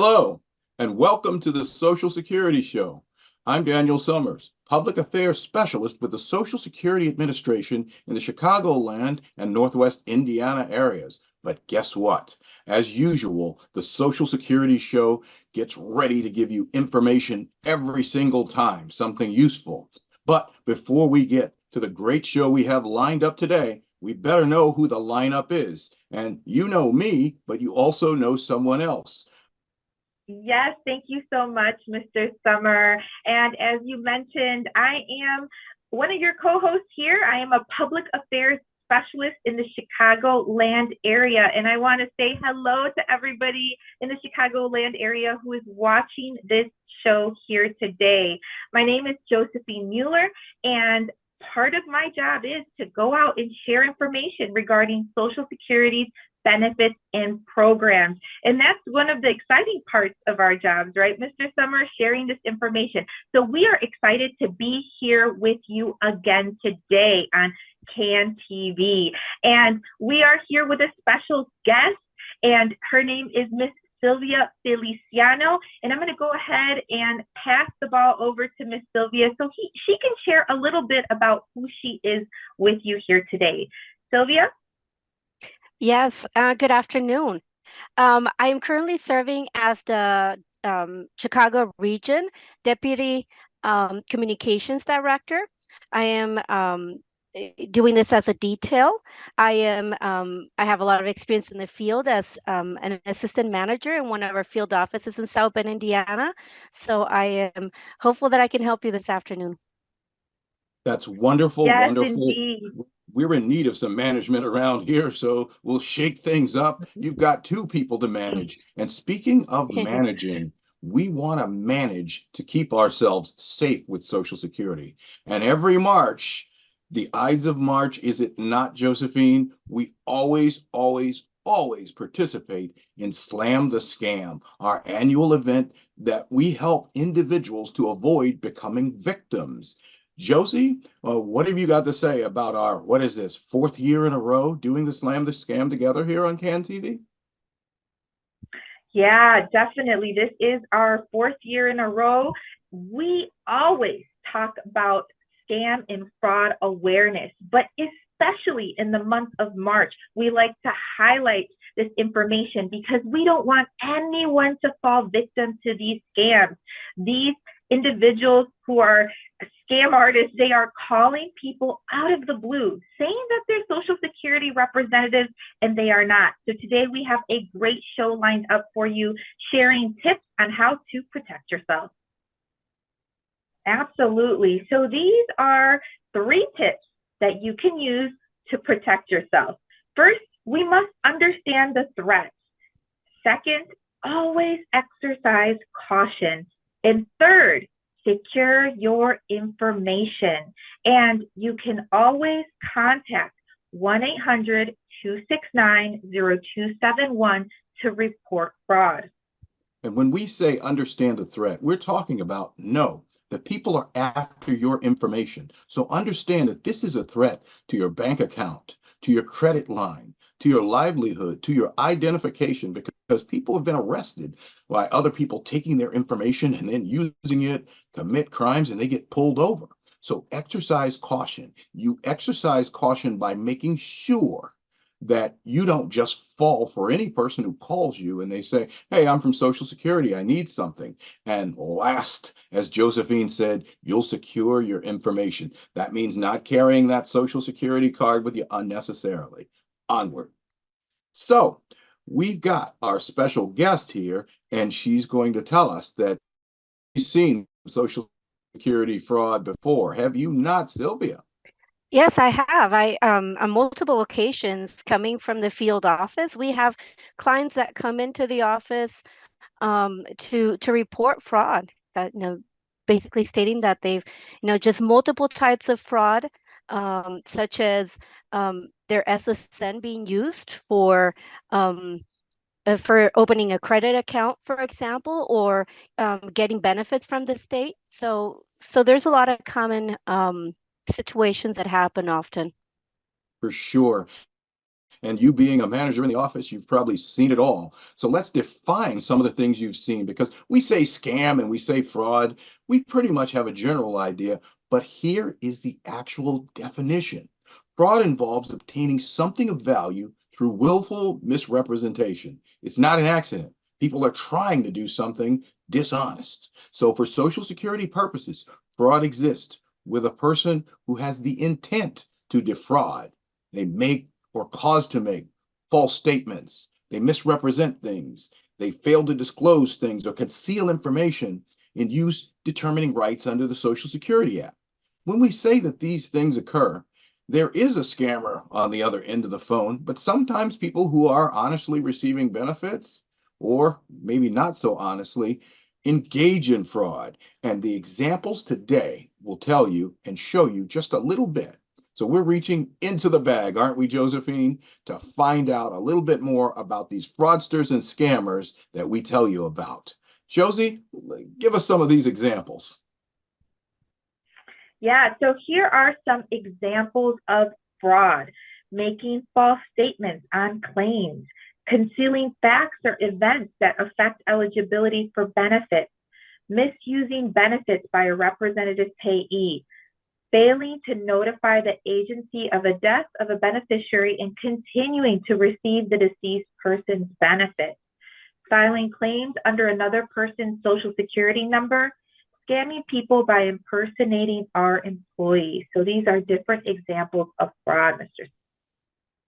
Hello, and welcome to the Social Security Show. I'm Daniel Summers, Public Affairs Specialist with the Social Security Administration in the Chicagoland and Northwest Indiana areas. But guess what? As usual, the Social Security Show gets ready to give you information every single time, something useful. But before we get to the great show we have lined up today, we better know who the lineup is. And you know me, but you also know someone else. Yes, thank you so much, Mr. Summer. And as you mentioned, I am one of your co-hosts here. I am a public affairs specialist in the Chicagoland area. And I want to say hello to everybody in the Chicagoland area who is watching this show here today. My name is Josephine Mueller, and part of my job is to go out and share information regarding Social Security's benefits and programs. And that's one of the exciting parts of our jobs, right, Mr. Summer, sharing this information. So we are excited to be here with you again today on CAN TV. And we are here with a special guest, and her name is Miss Silvia Feliciano. And I'm going to go ahead and pass the ball over to Miss Silvia so she can share a little bit about who she is with you here today. Silvia? Yes, good afternoon. I am currently serving as the Chicago Region Deputy Communications Director. I am doing this as a detail. I have a lot of experience in the field as an assistant manager in one of our field offices in South Bend, Indiana. So I am hopeful that I can help you this afternoon. That's wonderful, Yes, wonderful. indeed. We're in need of some management around here, so we'll shake things up. You've got two people to manage. And speaking of managing, we want to manage to keep ourselves safe with Social Security. And every March, the Ides of March, is it not, Josephine? We always participate in Slam the Scam, our annual event that we help individuals to avoid becoming victims. Josie, what have you got to say about our, what is this, fourth year in a row doing the Slam the Scam together here on CAN TV? Yeah, definitely. This is our fourth year in a row. We always talk about scam and fraud awareness, but especially in the month of March, we like to highlight this information because we don't want anyone to fall victim to these scams. These individuals who are scam artists, they are calling people out of the blue, saying that they're Social Security representatives, and they are not. So today we have a great show lined up for you, sharing tips on how to protect yourself. Absolutely. So these are 3 tips that you can use to protect yourself. First, we must understand the threat. Second, always exercise caution. And third, secure your information. And you can always contact 1-800-269-0271 to report fraud. And when we say understand the threat, we're talking about no, that people are after your information. So understand that this is a threat to your bank account, to your credit line, to your livelihood, to your identification, because people have been arrested by other people taking their information and then using it, commit crimes, and they get pulled over. So exercise caution. You exercise caution by making sure that you don't just fall for any person who calls you and they say, hey, I'm from Social Security, I need something. And last, as Josephine said, you'll secure your information. That means not carrying that Social Security card with you unnecessarily. Onward. So we've got our special guest here, and she's going to tell us that she's seen Social Security fraud before. Have you not, Silvia? Yes, I have. On multiple occasions coming from the field office, we have clients that come into the office to report fraud. Basically stating that they've, just multiple types of fraud, such as their SSN being used for opening a credit account, for example, or getting benefits from the state. So there's a lot of common situations that happen often. For sure. And you being a manager in the office, you've probably seen it all. So let's define some of the things you've seen, because we say scam and we say fraud. We pretty much have a general idea, but here is the actual definition. Fraud involves obtaining something of value through willful misrepresentation. It's not an accident. People are trying to do something dishonest. So for Social Security purposes, fraud exists with a person who has the intent to defraud. They make or cause to make false statements. They misrepresent things. They fail to disclose things or conceal information in use determining rights under the Social Security Act. When we say that these things occur, there is a scammer on the other end of the phone, but sometimes people who are honestly receiving benefits, or maybe not so honestly, engage in fraud. And the examples today will tell you and show you just a little bit. So we're reaching into the bag, aren't we, Josephine, to find out a little bit more about these fraudsters and scammers that we tell you about. Josie, give us some of these examples. Yeah, so here are some examples of fraud: making false statements on claims, concealing facts or events that affect eligibility for benefits, misusing benefits by a representative payee, failing to notify the agency of a death of a beneficiary and continuing to receive the deceased person's benefits, filing claims under another person's Social Security number, scamming people by impersonating our employees. So these are different examples of fraud, Mr.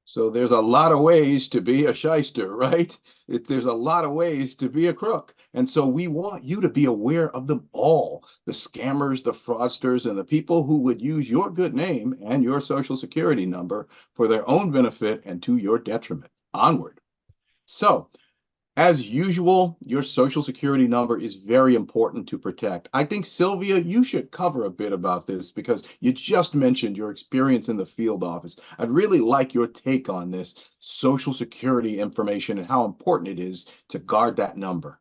So there's a lot of ways to be a shyster, right? There's a lot of ways to be a crook. And so we want you to be aware of them all, the scammers, the fraudsters, and the people who would use your good name and your Social Security number for their own benefit and to your detriment. Onward. So as usual, your Social Security number is very important to protect. I think, Sylvia, you should cover a bit about this because you just mentioned your experience in the field office. I'd really like your take on this Social Security information and how important it is to guard that number.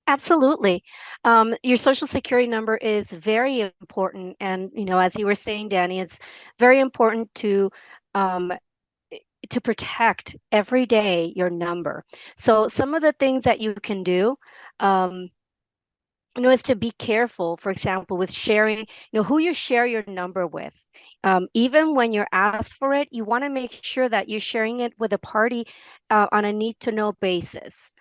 Absolutely. Your social security number is very important. And, as you were saying, Danny, it's very important um, to protect every day your number. So some of the things that you can do, um, is to be careful, for example, with sharing, who you share your number with. Even when you're asked for it, you want to make sure that you're sharing it with a party on a need to know basis.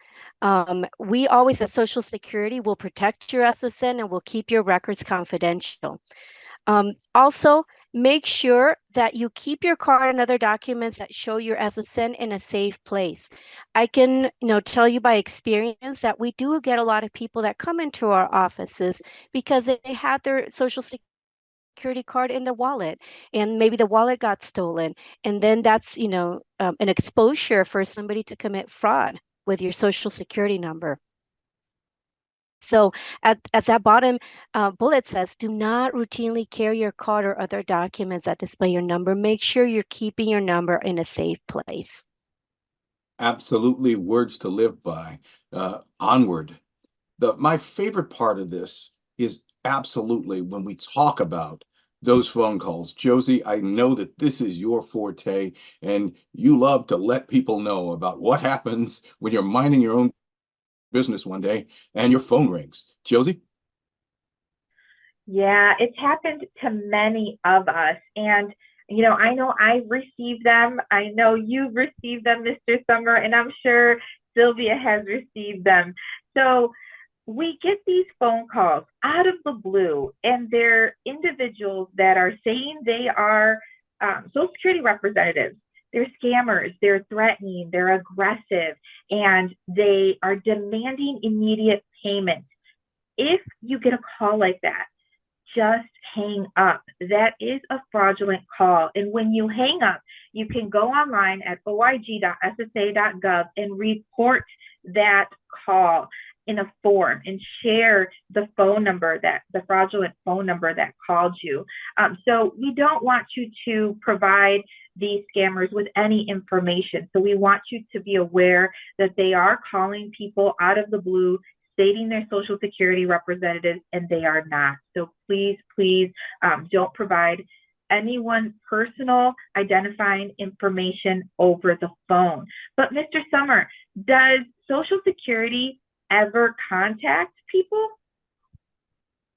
We always at Social Security will protect your SSN and will keep your records confidential. Also, make sure that you keep your card and other documents that show your SSN in a safe place. I can, tell you by experience that we do get a lot of people that come into our offices because they had their Social Security card in their wallet, and maybe the wallet got stolen. And then that's, an exposure for somebody to commit fraud with your Social Security number. So at that bottom bullet says, do not routinely carry your card or other documents that display your number. Make sure you're keeping your number in a safe place. Absolutely words to live by. Onward. My favorite part of this is absolutely when we talk about those phone calls. Josie, I know that this is your forte and you love to let people know about what happens when you're minding your own business one day and your phone rings. Josie? Yeah, it's happened to many of us. And, I know I've received them. I know you've received them, Mr. Summer, and I'm sure Sylvia has received them. So we get these phone calls out of the blue, and they're individuals that are saying they are Social Security representatives. They're scammers, they're threatening, they're aggressive, and they are demanding immediate payment. If you get a call like that, just hang up. That is a fraudulent call. And when you hang up, you can go online at oig.ssa.gov and report that call in a form and share the phone number, the fraudulent phone number that called you. So we don't want you to provide these scammers with any information. So we want you to be aware that they are calling people out of the blue, stating their Social Security representatives, and they are not. So please, don't provide anyone's personal identifying information over the phone. But Mr. Summer, does Social Security ever contact people?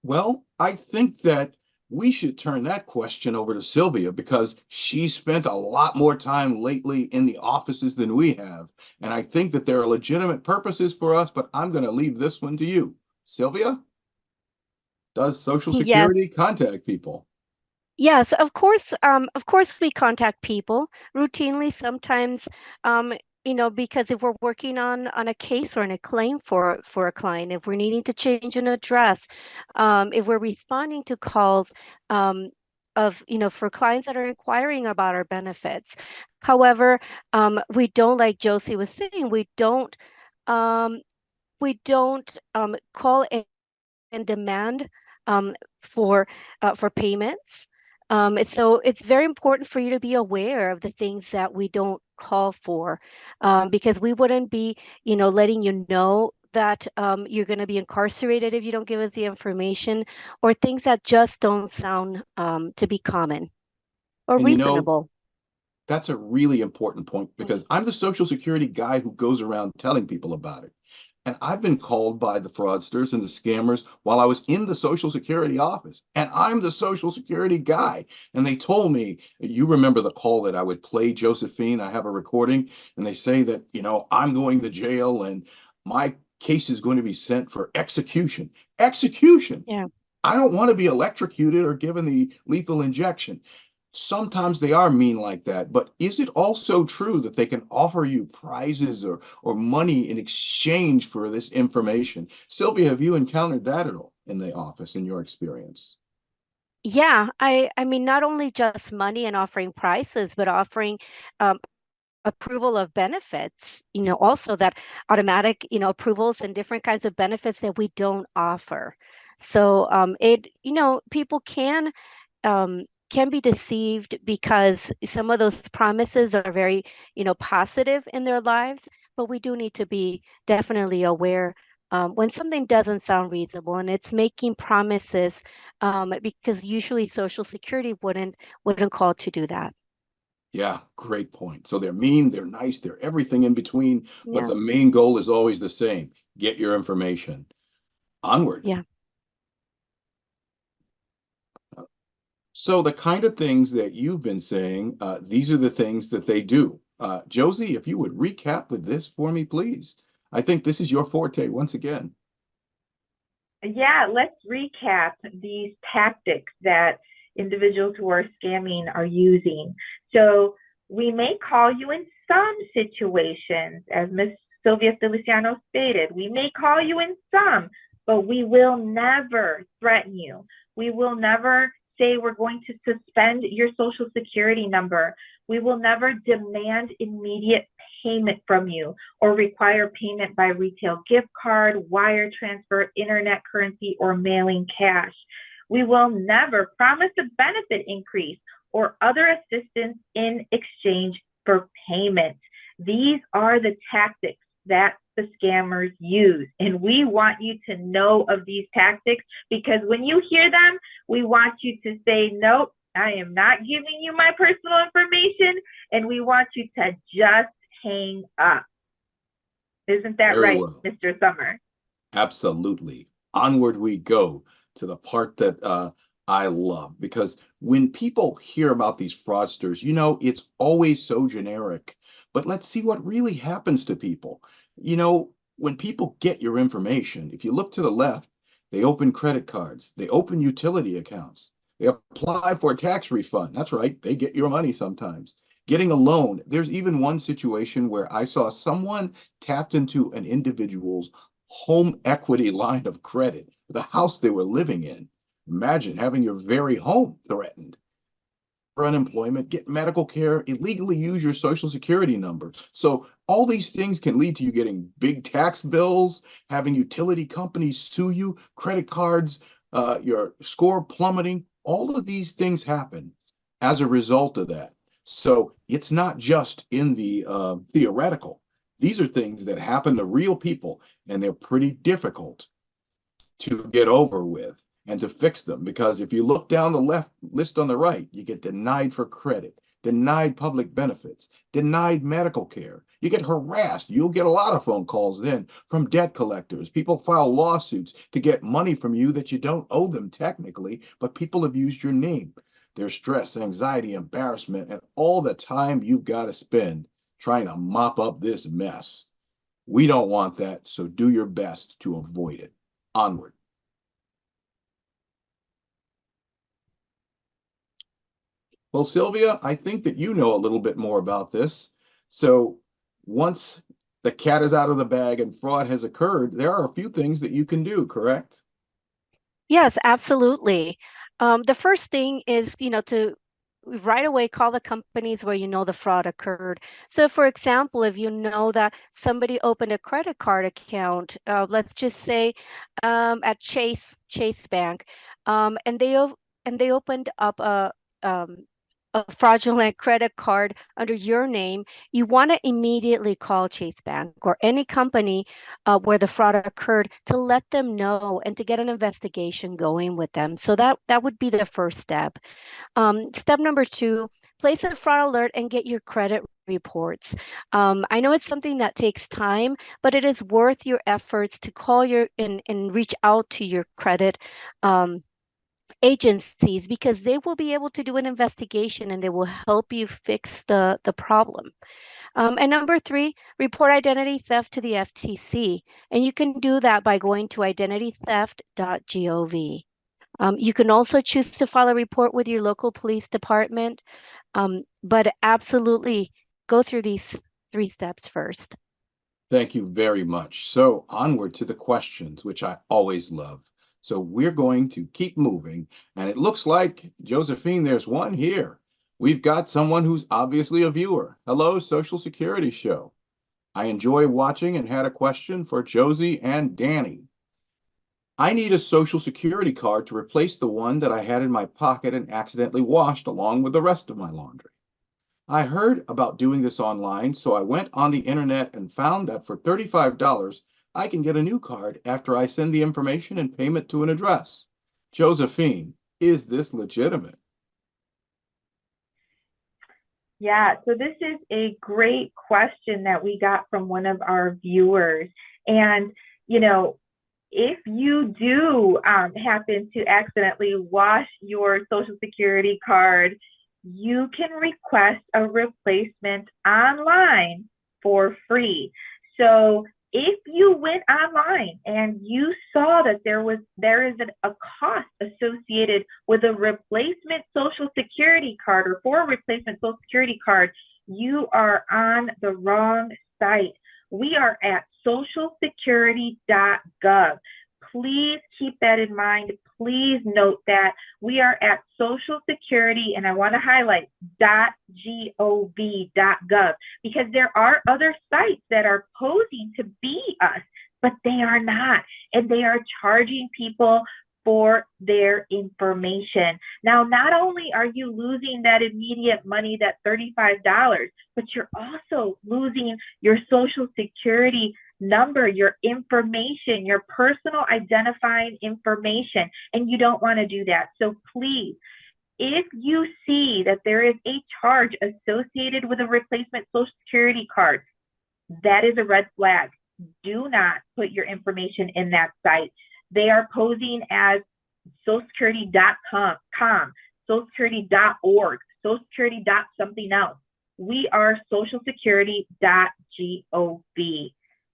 Well, I think that we should turn that question over to Sylvia because she spent a lot more time lately in the offices than we have. And I think that there are legitimate purposes for us, but I'm going to leave this one to you. Sylvia, does Social Yes. Security contact people? Yes, of course we contact people routinely sometimes, because if we're working on a case or on a claim for a client, if we're needing to change an address, if we're responding to calls for clients that are inquiring about our benefits. However, we don't, like Josie was saying, um, we don't call and demand um, for for payments. So it's very important for you to be aware of the things that we don't call for, because we wouldn't be, letting you know that you're going to be incarcerated if you don't give us the information, or things that just don't sound to be common or And you know, reasonable. that's a really important point because I'm the Social Security guy who goes around telling people about it. And I've been called by the fraudsters and the scammers while I was in the Social Security office. And I'm the Social Security guy. And they told me, you remember the call that I would play Josephine? I have a recording. And they say that, I'm going to jail and my case is going to be sent for execution. Execution. Yeah. I don't want to be electrocuted or given the lethal injection. Sometimes they are mean like that, but is it also true that they can offer you prizes or money in exchange for this information? Sylvia, have you encountered that at all in the office in your experience? Yeah, I mean, not only just money and offering prices, but offering um, approval of benefits, also that automatic, approvals and different kinds of benefits that we don't offer. So people can be deceived because some of those promises are very, positive in their lives, but we do need to be definitely aware when something doesn't sound reasonable and it's making promises, because usually Social Security wouldn't call to do that. Yeah, great point. So they're mean, they're nice, they're everything in between, but Yeah, the main goal is always the same. Get your information. Onward. yeah. So the kind of things that you've been saying, these are the things that they do. Josie, if you would recap with this for me, please. I think this is your forte once again. Yeah, let's recap these tactics that individuals who are scamming are using. So we may call you in some situations, as Ms. Silvia Feliciano stated, we may call you in some, but we will never threaten you. We will never say we're going to suspend your Social Security number. We will never demand immediate payment from you or require payment by retail gift card, wire transfer, internet currency, or mailing cash. We will never promise a benefit increase or other assistance in exchange for payment. These are the tactics that the scammers use. And we want you to know of these tactics because when you hear them, we want you to say, nope, I am not giving you my personal information. And we want you to just hang up. Isn't that Very right, well. Mr. Summer? Absolutely. Onward we go to the part that I love because when people hear about these fraudsters, it's always so generic. But let's see what really happens to people. When people get your information, if you look to the left, they open credit cards, they open utility accounts, they apply for a tax refund. That's right, they get your money sometimes. Getting a loan. There's even one situation where I saw someone tapped into an individual's home equity line of credit, the house they were living in. Imagine having your very home threatened. For unemployment, get medical care, illegally use your social security number. So all these things can lead to you getting big tax bills, having utility companies sue you, credit cards, your score plummeting. All of these things happen as a result of that. So it's not just in the theoretical. These are things that happen to real people, and they're pretty difficult to get over with. and to fix them. Because if you look down the left list on the right, you get denied for credit, denied public benefits, denied medical care. You get harassed. You'll get a lot of phone calls then from debt collectors. People file lawsuits to get money from you that you don't owe them technically, but people have used your name. There's stress, anxiety, embarrassment, and all the time you've got to spend trying to mop up this mess. We don't want that, so do your best to avoid it. Onward. Well, Sylvia, I think that you know a little bit more about this. So once the cat is out of the bag and fraud has occurred, there are a few things that you can do, correct? Yes, absolutely. The first thing is, to right away call the companies where you know the fraud occurred. So, for example, if you know that somebody opened a credit card account, let's just say at Chase Bank, and they opened up um, a fraudulent credit card under your name, you want to immediately call Chase Bank or any company where the fraud occurred to let them know and to get an investigation going with them. So that would be the first step. Step number two, place a fraud alert and get your credit reports. I know it's something that takes time, but it is worth your efforts to call and reach out to your credit agencies because they will be able to do an investigation and they will help you fix the problem. And number three, report identity theft to the FTC. And you can do that by going to identitytheft.gov. You can also choose to file a report with your local police department, but absolutely go through these three steps first. Thank you very much. So onward to the questions, which I always love. So we're going to keep moving. And it looks like, Josephine, there's one here. We've got someone who's obviously a viewer. Hello, Social Security Show. I enjoy watching and had a question for Josie and Danny. I need a Social Security card to replace the one that I had in my pocket and accidentally washed along with the rest of my laundry. I heard about doing this online, so I went on the internet and found that for $35, I can get a new card after I send the information and payment to an address. Josephine, is this legitimate? Yeah, so this is a great question that we got from one of our viewers. And, if you do happen to accidentally wash your Social Security card, you can request a replacement online for free. So if you went online and you saw that there is a cost associated with a replacement Social Security card or for a replacement Social Security card, you are on the wrong site. We are at socialsecurity.gov. Please keep that in mind. Please note that we are at Social Security, and I want to highlight .gov, because there are other sites that are posing to be us, but they are not, and they are charging people for their information. Now, not only are you losing that immediate money, that $35, but you're also losing your Social Security number, your information, your personal identifying information, and you don't want to do that. So please, if you see that there is a charge associated with a replacement Social Security card, that is a red flag. Do not put your information in that site. They are posing as socialsecurity.com, socialsecurity.org, socialsecurity. Something else. We are socialsecurity.gov.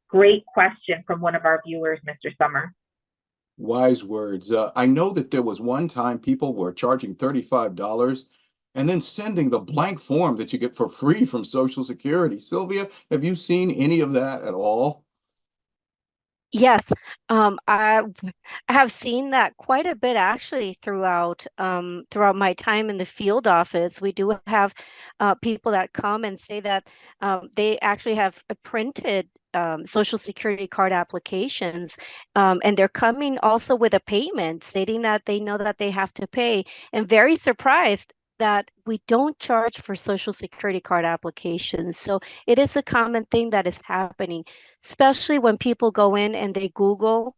Great question from one of our viewers, Mr. Summer. Wise words. I know that there was one time people were charging $35 and then sending the blank form that you get for free from Social Security. Sylvia, have you seen any of that at all? Yes, I have seen that quite a bit actually throughout my time in the field office. We do have people that come and say that they actually have printed Social Security card applications, and they're coming also with a payment, stating that they know that they have to pay, and very surprised that we don't charge for Social Security card applications. So it is a common thing that is happening, especially when people go in and they Google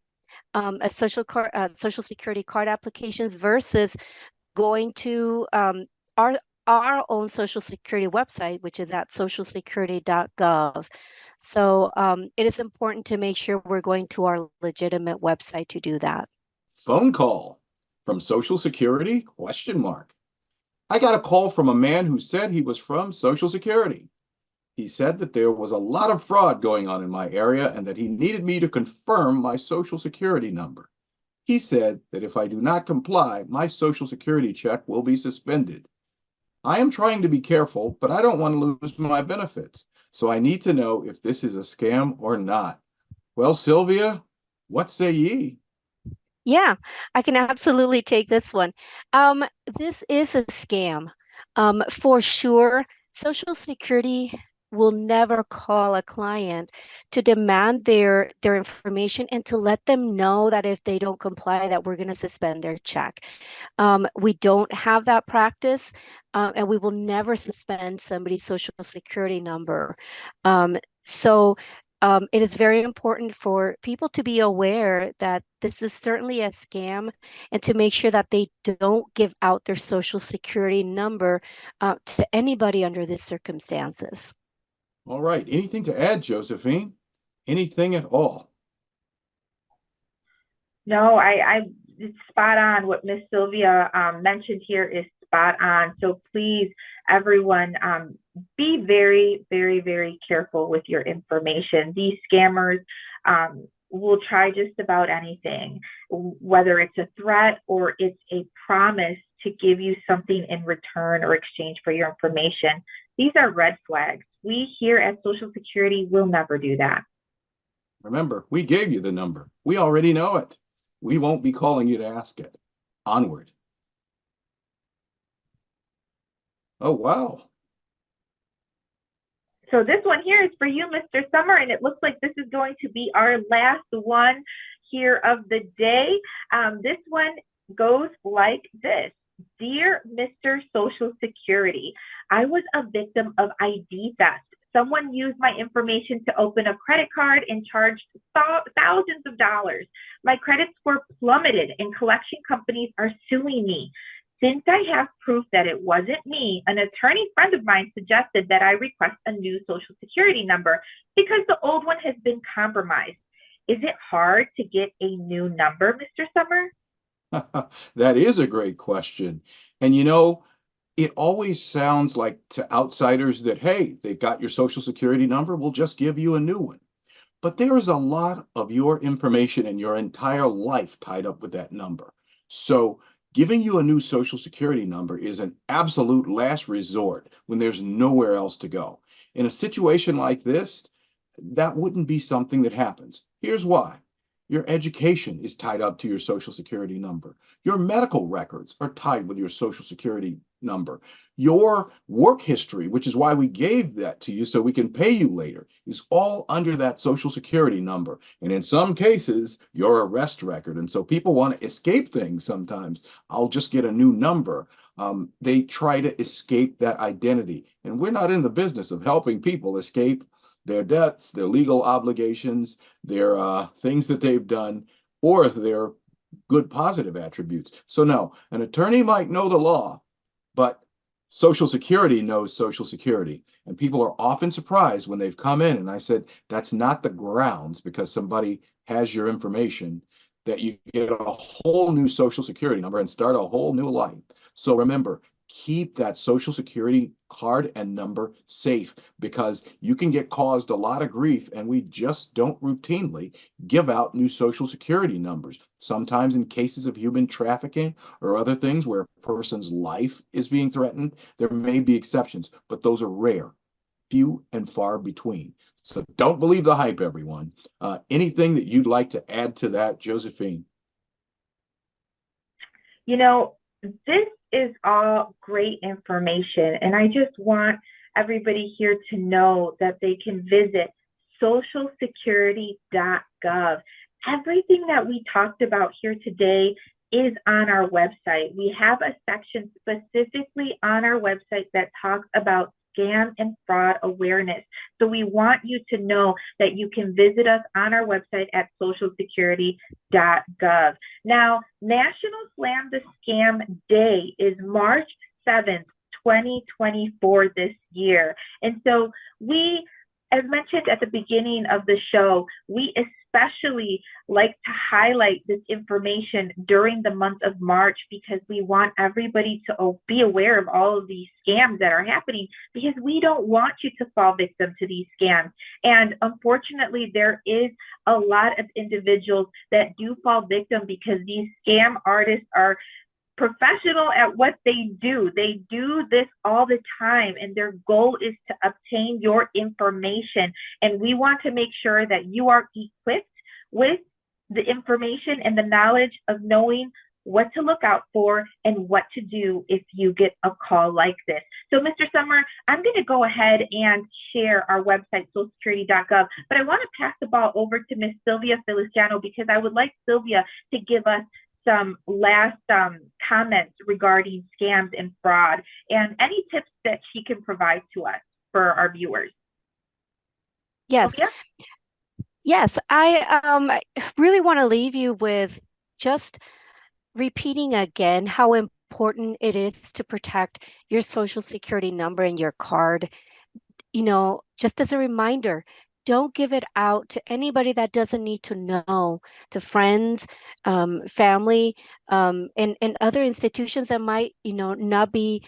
a social security card applications versus going to our our own social security website, which is at socialsecurity.gov. So it is important to make sure we're going to our legitimate website to do that. Phone call from Social Security? Question mark. I got a call from a man who said he was from Social Security. He said that there was a lot of fraud going on in my area and that he needed me to confirm my Social Security number. He said that if I do not comply, my Social Security check will be suspended. I am trying to be careful, but I don't want to lose my benefits. So I need to know if this is a scam or not. Well, Sylvia, what say ye? Yeah, I can absolutely take this one. This is a scam. For sure, Social Security will never call a client to demand their information and to let them know that if they don't comply, that we're going to suspend their check. We don't have that practice, and we will never suspend somebody's social security number. Um, so it is very important for people to be aware that this is certainly a scam and to make sure that they don't give out their social security number to anybody under these circumstances. All right. Anything to add, Josephine? Anything at all? No, it's spot on. What Miss Sylvia mentioned here is spot on. So please, everyone, be very, very, very careful with your information. These scammers will try just about anything, whether it's a threat or it's a promise to give you something in return or exchange for your information. These are red flags. We here at Social Security will never do that. Remember, we gave you the number. We already know it. We won't be calling you to ask it. Onward. Oh, wow. So this one here is for you, Mr. Summer, and it looks like this is going to be our last one here of the day. This one goes like this. Dear Mr. Social Security, I was a victim of ID theft. Someone used my information to open a credit card and charged thousands of dollars. My credit score plummeted and collection companies are suing me. Since I have proof that it wasn't me, an attorney friend of mine suggested that I request a new Social Security number because the old one has been compromised. Is it hard to get a new number, Mr. Summer? That is a great question. And you know, it always sounds like to outsiders that, hey, they've got your Social Security number, we'll just give you a new one. But there is a lot of your information and your entire life tied up with that number. So giving you a new Social Security number is an absolute last resort when there's nowhere else to go. In a situation like this, that wouldn't be something that happens. Here's why. Your education is tied up to your Social Security number. Your medical records are tied with your Social Security number. Your work history, which is why we gave that to you so we can pay you later, is all under that Social Security number. And in some cases, your arrest record. And so people want to escape things sometimes. I'll just get a new number. They try to escape that identity. And we're not in the business of helping people escape their debts, their legal obligations, their things that they've done, or their good positive attributes. So no, an attorney might know the law, but Social Security knows Social Security. And people are often surprised when they've come in and I said, that's not the grounds because somebody has your information that you get a whole new Social Security number and start a whole new life. So remember, keep that Social Security card and number safe because you can get caused a lot of grief and we just don't routinely give out new Social Security numbers. Sometimes in cases of human trafficking or other things where a person's life is being threatened, there may be exceptions, but those are rare, few and far between. So don't believe the hype, everyone. Anything that you'd like to add to that, Josephine? You know, this is all great information, and I just want everybody here to know that they can visit socialsecurity.gov. Everything that we talked about here today is on our website. We have a section specifically on our website that talks about scam and fraud awareness. So we want you to know that you can visit us on our website at socialsecurity.gov. Now, National Slam the Scam Day is March 7th, 2024 this year. And so we, as mentioned at the beginning of the show, we especially like to highlight this information during the month of March because we want everybody to be aware of all of these scams that are happening, because we don't want you to fall victim to these scams. And unfortunately, there is a lot of individuals that do fall victim because these scam artists are professional at what they do. They do this all the time, and their goal is to obtain your information. And we want to make sure that you are equipped with the information and the knowledge of knowing what to look out for and what to do if you get a call like this. So, Mr. Summer, I'm going to go ahead and share our website, socialsecurity.gov, but I want to pass the ball over to Ms. Silvia Feliciano, because I would like Silvia to give us some last comments regarding scams and fraud, and any tips that she can provide to us for our viewers. Yes. Sophia? Yes, I really want to leave you with just repeating again how important it is to protect your social security number and your card. Just as a reminder, don't give it out to anybody that doesn't need to know, to friends, family, and other institutions that might, not be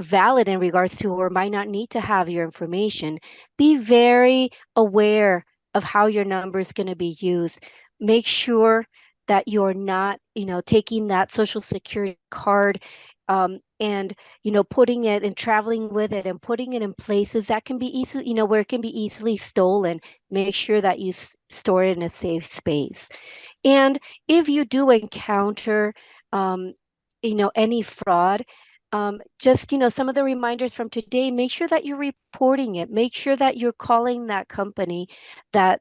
valid in regards to, or might not need to have your information. Be very aware of how your number is going to be used. Make sure that you're not, taking that social security card and putting it and traveling with it and putting it in places that can be easily, where it can be easily stolen. Make sure that you store it in a safe space. And if you do encounter, any fraud, just, some of the reminders from today, make sure that you're reporting it. Make sure that you're calling that company that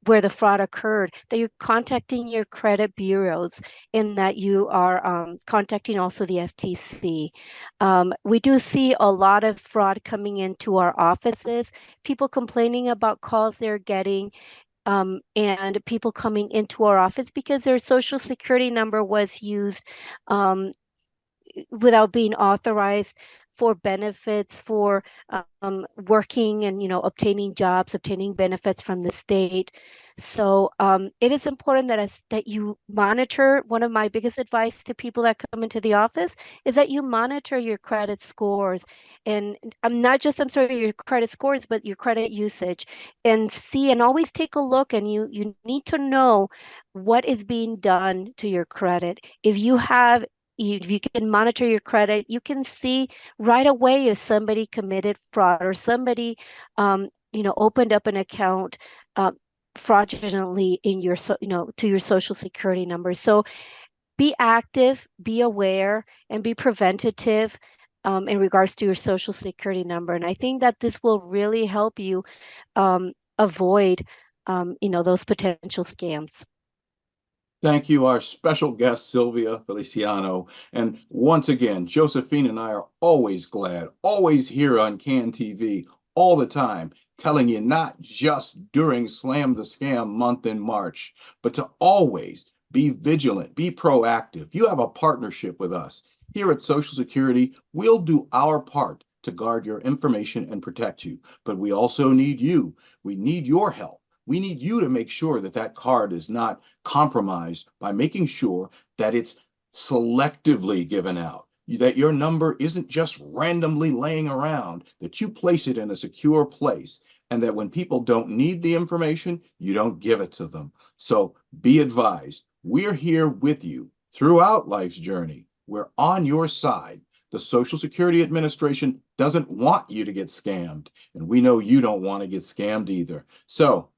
where the fraud occurred, that you're contacting your credit bureaus, and that you are contacting also the FTC. We do see a lot of fraud coming into our offices, people complaining about calls they're getting, and people coming into our office because their social security number was used without being authorized for benefits, for working and obtaining jobs, obtaining benefits from the state. So it is important that you monitor. One of my biggest advice to people that come into the office is that you monitor your credit scores, and I'm sorry, your credit scores, but your credit usage, and see, and always take a look. And you need to know what is being done to your credit. If you can monitor your credit, you can see right away if somebody committed fraud, or somebody opened up an account fraudulently in your to your social security number. So be active, be aware, and be preventative in regards to your social security number. And I think that this will really help you avoid those potential scams. Thank you, our special guest, Silvia Feliciano. And once again, Josephine and I are always glad, always here on CAN TV, all the time, telling you not just during Slam the Scam month in March, but to always be vigilant, be proactive. You have a partnership with us. Here at Social Security, we'll do our part to guard your information and protect you. But we also need you. We need your help. We need you to make sure that that card is not compromised by making sure that it's selectively given out, that your number isn't just randomly laying around, that you place it in a secure place, and that when people don't need the information, you don't give it to them. So be advised, we're here with you throughout life's journey. We're on your side. The Social Security Administration doesn't want you to get scammed, and we know you don't want to get scammed either. So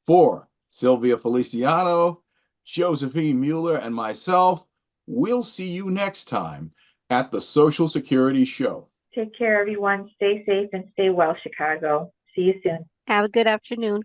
for Silvia Feliciano, Josephine Mueller, and myself, we'll see you next time at the Social Security Show. Take care, everyone. Stay safe and stay well, Chicago. See you soon. Have a good afternoon.